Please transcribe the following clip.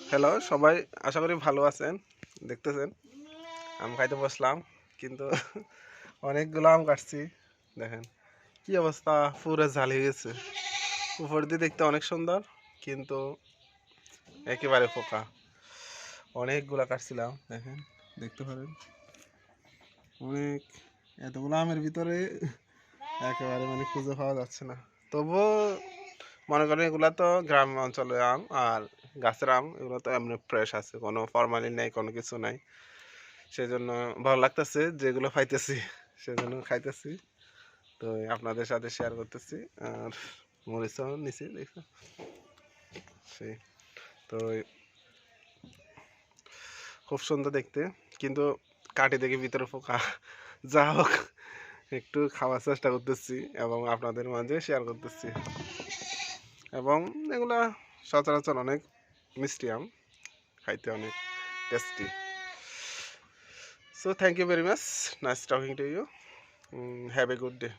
Hello সবাই, আশা করি ভালো আছেন। দেখতেছেন আম খাইতে বসলাম, কিন্তু অনেকগুলো আম কাটছি। দেখেন কি অবস্থা, পুরো ঝালি গেছে। উপর দিয়ে দেখতে অনেক সুন্দর, কিন্তু একেবারে পোকা। অনেকগুলা কাটছিলাম, দেখেন দেখতে পারেন অনেক। এতগুলো আমের ভিতরে একেবারে মানে খুঁজে পাওয়া যাচ্ছে না। তবুও মনে করেন এগুলা তো গ্রাম অঞ্চলের আম, আর গাছের আম এগুলো তো এমনি ফ্রেশ আছে, কোনো ফরমালিন নাই, কোনো কিছু নাই। সেজন্য ভালো লাগতেছে যেগুলো পাইতেছি, সেজন্য খাইতেছি। তো আপনাদের সাথে শেয়ার করতেছি। আর মরিচও নিছি, দেখছো সেই। তো খুব সুন্দর দেখতে, কিন্তু কাটি দেখে ভিতরে পোকা। যা হোক, একটু খাওয়ার চেষ্টা করতেছি এবং আপনাদের মাঝে শেয়ার করতেছি। এবং এগুলা সচরাচর অনেক মিষ্টি আম, খাইতে অনেক tasty. So thank you very much. Nice talking to you. Have a good day.